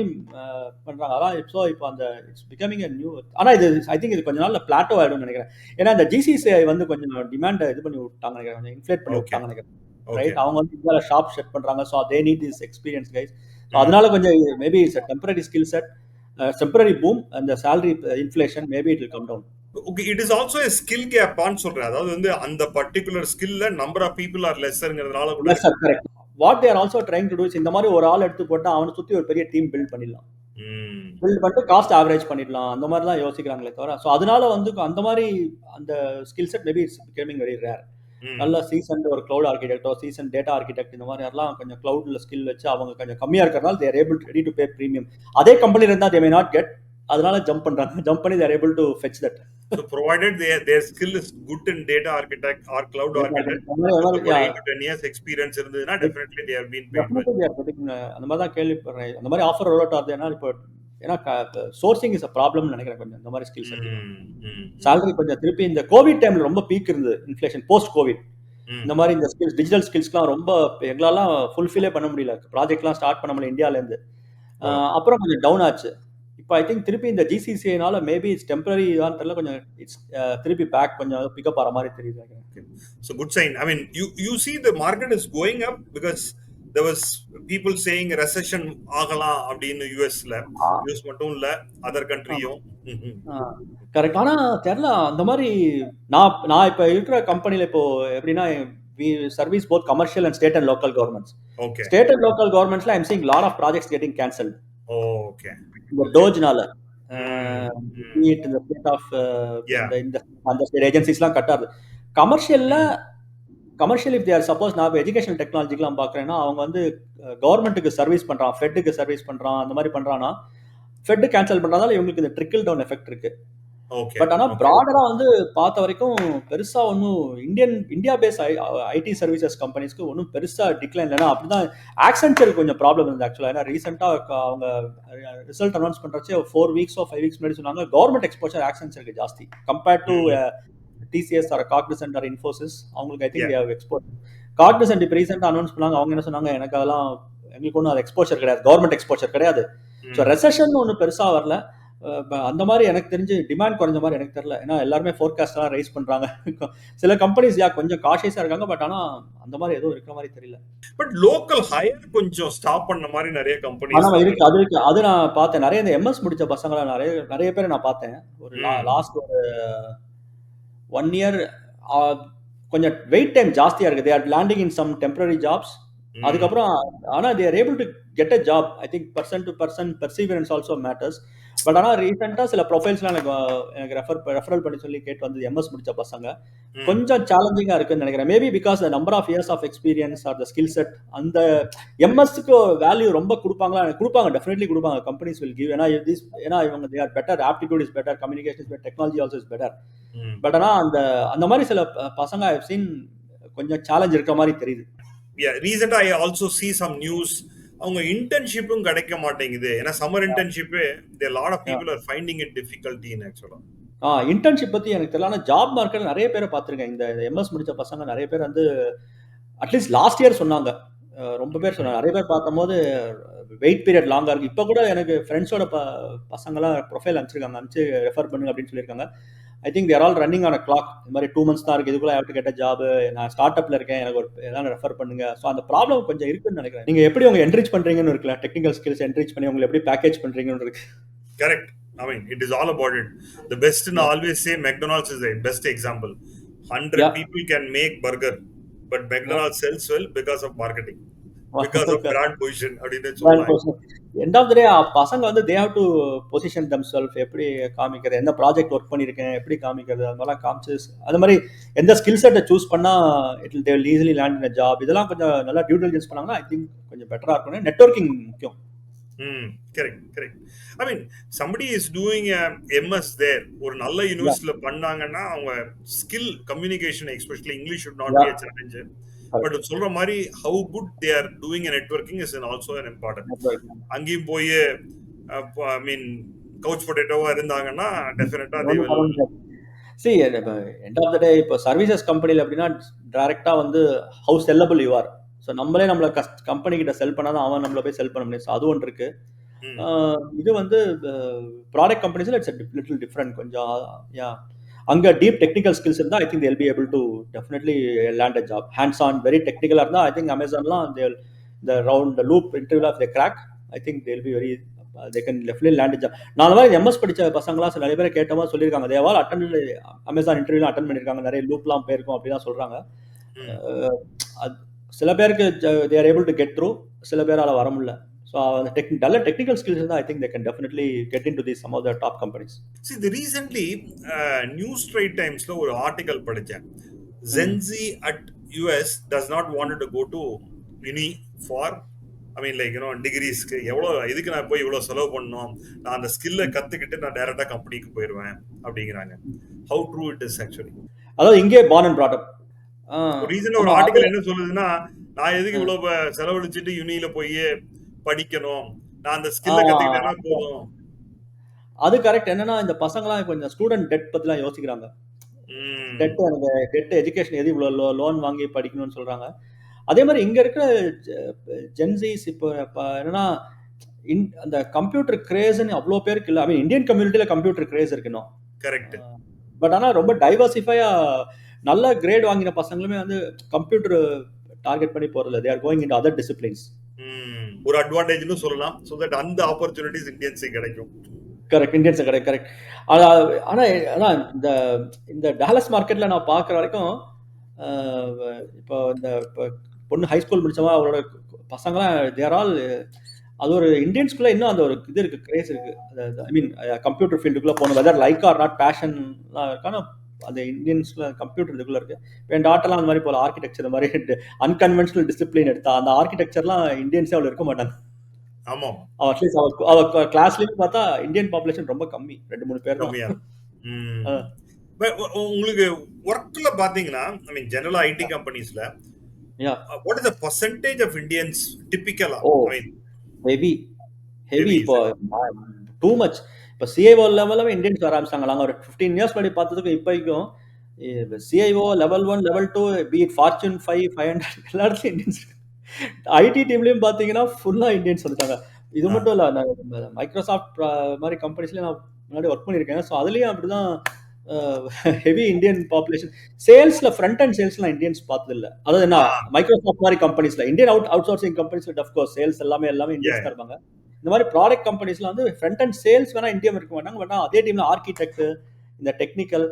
[SPEAKER 1] பண்றாங்க. அதான் இப்போ அந்த இட்ஸ் பிகமிங் a நியூ. ஆனால் இது ஐ திங்க் இது கொஞ்ச நாள்ல பிளாட்டோ ஆயிடும்னு நினைக்கிறேன். ஏன்னா இந்த GCCI வந்து கொஞ்சம் டிமாண்டை இது பண்ணி விட்டாங்க நினைக்கிறேன், கொஞ்சம் இன்ஃப்ளேட் பண்ணி விட்டாங்க நினைக்கிறேன். ரைட், அவங்க வந்து இந்தியாவில் ஷாப் செட் பண்றாங்க. So they need this experience guys. அதனால கொஞ்சம் maybe it's a temporary skill set. Temporary boom அந்த salary inflation maybe it will come down.
[SPEAKER 2] Okay, it is also a skill கேப்பான்னு சொல்றேன். அதாவது வந்து அந்த பர்டிகுலர் ஸ்கில்ல நம்பர் ஆஃப் பீப்புள் ஆர் லெஸ்ஸர்ங்கிறதுனால கூட
[SPEAKER 1] Yes sir, correct. What they are also trying to do is இந்த மாதிரி ஒரு ஆள் எடுத்து போட்டா அவனை சுத்தி ஒரு பெரிய டீம் பில்ட் பண்ணிடலாம், பில்ட் பண்ணிட்டு காஸ்ட் ஆவரேஜ் பண்ணிடலாம், அந்த மாதிரி தான் யோசிக்கிறாங்களே தவிர. ஸோ அதனால வந்து அந்த மாதிரி அந்த skill set maybe it's becoming very rare. நல்ல சீசன் ஒரு கிளவுட் ஆர்கிடெக்டோ சீசன் டேட்டா ஆர்கிடெக்ட் இந்த மாதிரி எல்லாம் கொஞ்சம் கிளவுட்ல ஸ்கில் வச்சு அவங்க கொஞ்சம் கம்மியா இருக்கிறதுனால there able ready to pay premium. அதே கம்பெனில இருந்தா தே மே நாட் கெட், அதனால ஜம்ப் பண்றாங்க, ஜம்ப் பண்ணி there able to fetch that.
[SPEAKER 2] So provided their skill is good in data architect or cloud architect, about 8 to 10 years experience இருந்ததுன்னா definitely they have been paid well.
[SPEAKER 1] அந்த மாதிரி தான் கேள்விப்படுறேன். அந்த மாதிரி ஆஃபர் ரோட் ஆகுதுன்னா இப்போ ஏன்னா சோர்சிங் இஸ் அ ப்ராப்ளம்னு நினைக்கிறேன். கொஞ்சம் இந்த மாதிரி ஸ்கில்ஸ் சேலரி கொஞ்சம் திருப்பி இந்த கோவிட் டைம்ல ரொம்ப பீக் இருந்தது, இன்ஃப்ளேஷன் போஸ்ட் கோவிட். இந்த மாதிரி இந்த ஸ்கில்ஸ் டிஜிட்டல் ஸ்கில்ஸ்லாம் ரொம்ப எங்களாலாம் ஃபுல்ஃபில்லே பண்ண முடியல, ப்ராஜெக்ட்லாம் ஸ்டார்ட் பண்ண முடியல இந்தியால இருந்து. அப்புறம் கொஞ்சம் டவுன் ஆச்சு. இப்போ ஐ திங்க் திருப்பி இந்த ஜிசிசிஐனால மேபி இட்ஸ் டெம்பரரி தான் தெரியல, கொஞ்சம் இட்ஸ் திருப்பி பேக் கொஞ்சம் பிக்கப் ஆகிற மாதிரி தெரியுது.
[SPEAKER 2] So good sign. I mean, you see the market is going up because there was people saying recession ஆகலாம் அப்படின்னு யூஎஸ்ல, யூஎஸ் மட்டும் இல்ல அதர் கண்ட்ரியும்.
[SPEAKER 1] கரெக்ட். ஆனா தெரியல அந்த மாதிரி நான் இப்போ இருக்கிற கம்பெனில இப்போ எப்படின்னா we service both commercial and state and local governments.
[SPEAKER 2] Okay.
[SPEAKER 1] State and local governments la I'm seeing lot of projects getting cancelled.
[SPEAKER 2] Okay.
[SPEAKER 1] The Doge-னால in the state of the state agencies எல்லாம் கட்டாது. Commercial if they are suppose நான் education டெக்னாலஜிக்கெல்லாம் பார்க்குறேன்னா அவங்க வந்து கவர்மெண்ட்டுக்கு service பண்ணுறான், ஃபெட்டுக்கு service பண்ணுறான், அந்த மாதிரி பண்ணுறான்னா ஃபெட்டு கேன்சல் பண்ணுறதால இவங்களுக்கு இந்த ட்ரிக்கிள் டவுன் எஃபெக்ட் இருக்கு. பட் ஆனால் ப்ராடரா வந்து பார்த்த வரைக்கும் பெருசா ஒன்றும் இந்தியா பேஸ் ஐடி சர்வீசஸ் கம்பெனிஸ்க்கு ஒன்றும் பெருசா டிக்ளைன் இல்லைன்னா அப்படிதான். ஆக்சென்ச்சருக்கு கொஞ்சம் ப்ராப்ளம் இருந்தது ஆக்சுவலாக. ஏன்னா ரீசெண்டாக அவங்க result announce பண்ணுறச்சே 4 weeks or 5 weeks முன்னாடி சொன்னாங்க கவர்மெண்ட் எக்ஸ்போஷர் ஆக்சென்ச்சருக்கு ஜாஸ்தி compared to TCS or Cognizant or Infosys. அவங்களுக்கு ஐ திங்க் எக்ஸ்போர்ட் காக்னிசன்ட் இப்போ ரீசெண்டாக அனௌன்ஸ் பண்ணாங்க. அவங்க என்ன சொன்னாங்க, எனக்கு அதெல்லாம் எங்களுக்கு ஒன்றும் அது எக்ஸ்போஷர் கிடையாது, கவர்மெண்ட் எக்ஸ்போஷர் கிடையாது. ஸோ ரெசெஷன் ஒன்றும் பெருசா வரல. அந்த மாதிரி எனக்கு தெரிஞ்சு டிமாண்ட் குறைஞ்ச மாதிரி எனக்கு தெரியல. ஏன்னா எல்லாருமே ஃபோர்காஸ்ட்லாம் ரைஸ் பண்றாங்க. சில கம்பெனிஸ் கொஞ்சம் காஷியஸா இருக்காங்க, பட் ஆனா அந்த மாதிரி எதுவும் இருக்கிற மாதிரி தெரியல.
[SPEAKER 2] பட் லோக்கல் ஹையர் கொஞ்சம் ஸ்டாப் பண்ண மாதிரி நிறைய கம்பெனிஸ்
[SPEAKER 1] இருக்கு. அது நான் பார்த்தேன். நிறைய இந்த எம்எஸ் முடிச்ச பசங்களை நிறைய பேர் நான் பார்த்தேன். ஒரு லாஸ்ட் ஒரு 1 year கொஞ்சம் வெயிட் டைம் ஜாஸ்தியா இருக்கு. They are landing in some temporary jobs. அதுக்கப்புறம் ஆனா they are able to get a job. I think person to person perseverance also matters. But ஆனால் ரீசெண்டாக சில ப்ரொஃபைல்ஸ்லாம் எனக்கு ரெஃபரல் பண்ணி சொல்லி கேட்டு வந்து எம்எஸ் முடிச்ச பசங்க கொஞ்சம் சேலஞ்சிங்காக இருக்குன்னு நினைக்கிறேன். Maybe because the number of years of experience or the skill set அந்த எம்எஸ்க்கு வேல்யூ ரொம்ப கொடுப்பாங்க டெஃபினெட்லி கொடுப்பாங்க. Companies will give. ஏன்னா இவங்க they are better, aptitude is better, communication is better, technology also is better. But ஆனால் அந்த மாதிரி சில பசங்க ஐ ஹவ் சீன் கொஞ்சம் சேலஞ்ச் இருக்கிற மாதிரி தெரியுது.
[SPEAKER 2] ரீசெண்டாக I also see some news அவங்க இன்டர்ன்ஷிப்பும் கிடைக்க மாட்டேங்குது. ஏன்னா summer internship there lot of people are finding it difficult in actually.
[SPEAKER 1] Internship பத்தி எனக்கு தெரியல. ஆனால் ஜாப் மார்க்கெட் நிறைய பேரை பார்த்துருக்கேன். இந்த எம்எஸ் முடிச்ச பசங்க நிறைய பேர் வந்து அட்லீஸ்ட் லாஸ்ட் இயர் சொன்னாங்க, ரொம்ப பேர் சொன்னாங்க. நிறைய பேர் பார்க்கும்போது வெயிட் பீரியட் லாங்கா இருக்கு. இப்போ கூட எனக்கு ஃப்ரெண்ட்ஸோட பசங்களாம் ப்ரொஃபைல் அனுப்பிச்சு ரெஃபர் பண்ணுங்க அப்படின்னு சொல்லியிருக்காங்க. I think there all running on a clock. இந்த மாதிரி 2 months தான் இருக்கு, இதுக்குள்ள have to get a job, நான் ஸ்டார்ட் அப்ல இருக்கேன், எனக்கு ஒரு ஏதாவது ரெஃபர் பண்ணுங்க. ஸோ அந்த ப்ராப்ளம் கொஞ்சம் இருக்குன்னு நினைக்கிறேன். நீங்க எப்படி உங்க என்ரிச் பண்றீங்கன்னு இருக்குல்ல, டெக்னிக்கல் ஸ்கில்ஸ் என்ரிச் பண்ணி உங்களை எப்படி பேக்கேஜ் பண்றீங்கன்னு இருக்கு.
[SPEAKER 2] Correct. I mean, it is all about it. The best, I always say McDonald's is the best example. 100 people can make burger, but McDonald's sells well because of marketing, because of brand position.
[SPEAKER 1] End of the day பசங்க வந்து they have to position themselves. எப்படி காமிக்கிறது, எந்த project work பண்ணியிருக்கேன், எப்படி காமிக்கிறது, அதெல்லாம் காமிச்சு அந்த மாதிரி எந்த ஸ்கில் செட்டை சூஸ் பண்ணா they will easily land in a job. இதெல்லாம் கொஞ்சம் நல்லா டியூ டிலிஜென்ஸ் பண்ணாங்கன்னா ஐ திங்க் கொஞ்சம் பெட்டரா இருக்கும். நெட்வொர்க்கிங் முக்கியம்.
[SPEAKER 2] correct. I mean, somebody is doing a MS there, ஒரு நல்ல யூனிவர்சிட்டியில பண்ணாங்கன்னா அவங்க skill communication especially English should not be a challenge. But சொல்ற மாதிரி how good they are doing a networking is also an important. அங்கேயும் போய் I mean கவுச் பொட்டேட்டோவா இருந்தாங்கன்னா டெஃபினட்டா they will
[SPEAKER 1] see end of the day. இப்போ services கம்பெனில அப்படின்னா டைரக்டா வந்து how sellable you are. So நம்மளே நம்மள கம்பெனி கிட்ட செல் பண்ணாதான் அவன் நம்மள போய் செல் பண்ண முடியும். ஸோ அது ஒன்று இருக்கு. இது வந்து ப்ராடக்ட் கம்பெனிஸ்ல இட்ஸ் லிட்டில் டிஃப்ரெண்ட் கொஞ்சம். அங்கே டீப் டெக்னிக்கல் ஸ்கில்ஸ் இருந்தால் I think they'll be able to definitely land a job. Hands on very technical இருந்தால் ஐ திங்க் அமேசான்லாம் the round the loop interview of the crack, I think they'll be very they can definitely land a job. நான் அந்த மாதிரி MS படிச்ச பசங்களாம் நிறைய பேரை கேட்டமா சொல்லியிருக்காங்க, தேவால் அட்டன் அமேசான் இன்டர்வியூலாம் அட்டன் பண்ணியிருக்காங்க, நிறைய லூப்லாம் போயிருக்கோம் அப்படிலாம் சொல்றாங்க. சில பேருக்கு they are able to get through, சில பேரால வர முடியல. So நல்ல டெக்னிக்கல் ஸ்கில்ஸ் இருந்தா I think they can definitely get into these some of the top companies.
[SPEAKER 2] See, the recently News Trade Timesல ஒரு ஆர்டிகல் படிச்சேன். Gen Z at US does not want to go to uni for, I mean, like, you know, degreesக்கு இதுக்கு நான் போய் இவ்வளவு செலவு பண்ணணும், நான் அந்த ஸ்கில்லை கத்துக்கிட்டு நான் டைரக்டா கம்பெனிக்கு போயிடுவேன் அப்படிங்கிறாங்க. How true it is actually?
[SPEAKER 1] அதாவது இங்கே born and brought up.
[SPEAKER 2] Reason ஒரு ஆர்டிகல் என்ன சொல்லுதுன்னா, நான் எதுக்கு இவ்வளவு செலவழிச்சிட்டு யூனியில போய் படிக்கணும், நான் அந்த ஸ்கில்லை கத்துக்கிட்டேன்னா போதும்.
[SPEAKER 1] அது கரெக்ட். என்னன்னா இந்த பசங்களாம் கொஞ்சம் ஸ்டூடெண்ட் டெட் பத்திலாம் யோசிக்கிறாங்க. டெட் எஜுகேஷன் எது இவ்வளோ லோன் வாங்கி படிக்கணும்னு சொல்றாங்க. அதே மாதிரி இங்க இருக்கிற ஜென்சிஸ் இப்போ என்னன்னா அந்த கம்ப்யூட்டர் கிரேஸ்ன்னு அவ்வளோ பேருக்கு இல்லை. ஐ மீன் இந்தியன் கம்யூனிட்டியில கம்ப்யூட்டர் கிரேஸ் இருக்கணும்.
[SPEAKER 2] கரெக்ட்.
[SPEAKER 1] பட் ஆனால் ரொம்ப டைவர்சிஃபையா நல்ல கிரேட் வாங்கின பசங்களுமே வந்து கம்ப்யூட்டர் டார்கெட் பண்ணி போறதில்ல. They are going into other disciplines.
[SPEAKER 2] ஒரு அட்வான்டேஜ்னு சொல்லலாம். சோ தட் அந்த ஆப்பர்ச்சுனிட்டிஸ் இந்தியன்ஸுக்கு கிடைக்கும்.
[SPEAKER 1] Correct, Indians correct. ஆனால் இந்த டாலஸ் மார்க்கெட்ல நான் பார்க்குற வரைக்கும் இப்போ இந்த பொண்ணு ஹை ஸ்கூல் முடிச்சவங்க அவரோட பசங்களாம் தேர் ஆல், அது ஒரு இந்தியன்ஸ்குள்ள இன்னும் அந்த ஒரு இது இருக்கு, கிரேஸ் இருக்கு. ஐ மீன் கம்ப்யூட்டர் ஃபீல்டுக்குள்ள போகணும், வெதர் லைக் ஆர் நாட் பேஷன்லாம் இருக்கான அந்த இந்தியன்ஸ்ல கம்ப்யூட்டர் இதுக்குள்ள இருக்கு. இப்போ என் டாட்டர்லாம் அந்த மாதிரி போல ஆர்கிடெக்சர் மாதிரி அன்கன்வென்ஷனல் டிசிப்ளின் எடுத்தா அந்த ஆர்கிடெக்சர்லாம் இந்தியன்ஸே அவ்வளோ இருக்க மாட்டாங்க.
[SPEAKER 2] ஆமா,
[SPEAKER 1] அட்லீஸ்ட் அவ கிளாஸ்லயும் பார்த்தா இந்தியன் பாப்புலேஷன் ரொம்ப கம்மி, 2-3 பேர் தான்.
[SPEAKER 2] உங்களுக்கு ஒர்க்ல பாத்தீங்கன்னா, ஐ மீன் ஜெனரலா ID கம்பெனிஸ்ல what is the percentage of Indians typically? I mean
[SPEAKER 1] heavy இப்போ too much. இப்போ CIO லெவல்ல இந்தியன்ஸ் வர ஆரம்பிச்சாங்க. நாங்க ஒரு 15 இயர்ஸ் படி பார்த்ததுக்கு இப்போக்கும் CIO level 1 level 2 be it Fortune 500 எல்லா இடத்துலயும் இந்தியன்ஸ். ஐடி டீம்லயும் பாத்தீங்கன்னா ஃபுல்லா இந்தியன்ஸ் வந்துட்டாங்க. இது மட்டும் இல்ல, நான் மைக்ரோசாஃப்ட் மாதிரி கம்பெனிஸ்ல நான் முன்னாடி ஒர்க் பண்ணியிருக்கேன். ஸோ அதுலயும் அப்படிதான் ஹெவி இந்தியன் பாப்புலேஷன். சேல்ஸ்ல ஃப்ரண்ட் அண்ட் சேல்ஸ்லாம் இந்தியன்ஸ் பார்த்தது இல்லை. அதாவது என்ன, மைக்ரோசாஃப்ட் மாதிரி கம்பெனிஸ்ல இந்தியன் அவுட் சோர்சிங் கம்பெனிஸ்ல அஃப்கோர்ஸ் சேல்ஸ் எல்லாமே இந்தியன்ஸ் தான் இருப்பாங்க. இந்த மாதிரி ப்ராடக்ட் கம்பெனிஸ்ல வந்து ஃப்ரண்ட் அண்ட் சேல்ஸ் வேணா இந்தியன் இருக்க மாட்டாங்க. பட் அதே டீம்ல ஆர்கிடெக்ட், இந்த டெக்னிக்கல்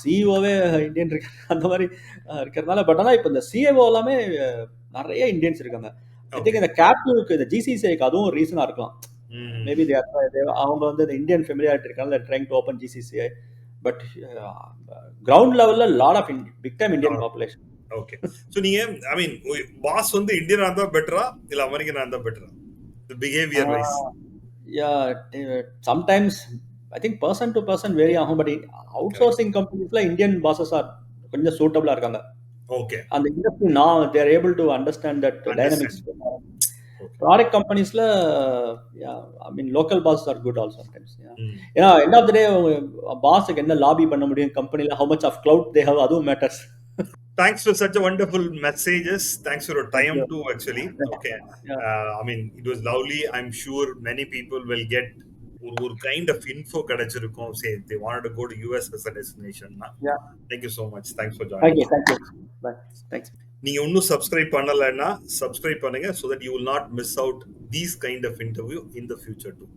[SPEAKER 1] சிஇஓவே இந்தியன் இருக்கு, அந்த மாதிரி இருக்கிறதுனால. பட் ஆனால் இப்போ இந்த சிஏஓ எல்லாமே நிறைய இந்தியன்ஸ் இருக்காங்க. ஐ திங்க் இந்த கேப்டூருக்கு, இந்த ஜிசிசிஐக்கு அதுவும் ரீசனா இருக்கலாம். மேபி அவங்க வந்து இந்த இந்தியன் ஃபெமிலியாரிட்டி இருக்காங்க, ட்ரைங் டு ஓப்பன் ஜிசிசிஐ. பட் கிரவுண்ட் லெவல்ல lot of big time Indian population.
[SPEAKER 2] Okay. So நீங்க ஐ மீன் பாஸ் வந்து இந்தியனா இருந்தா பெட்டரா இல்ல அமெரிக்கனா இருந்தா பெட்டரா, the behavior wise?
[SPEAKER 1] Sometimes I think person to person vary ஆகும். பட் அவுட்சோர்சிங் கம்பெனிஸ்ல இந்தியன் பாசஸ் ஆர் கொஞ்சம் சூட்டபிளா இருக்காங்க.
[SPEAKER 2] ஓகே.
[SPEAKER 1] அந்த industry now they are able to understand that dynamics. Product கம்பெனிஸ்ல I mean local boss are good also sometimes. ஏன்னா end of the day பாஸுக்கு என்ன லாபி பண்ண முடியும் கம்பெனில, how much of clout they have, அதுவும் matters.
[SPEAKER 2] Thanks for such a wonderful messages. Thanks for your time too, actually. Okay. I mean, it was lovely. I'm sure many people will get ஒரு kind of info கிடைச்சிருக்கும். Say they wanted to go to US as a destination.
[SPEAKER 1] Yeah.
[SPEAKER 2] Thank you so much. Thanks for joining.
[SPEAKER 1] Thank you. Bye. Thanks.
[SPEAKER 2] நீங்க இன்னும் subscribe பண்ணலன்னா subscribe பண்ணுங்க so that you will not miss out these kind of interview in the future too.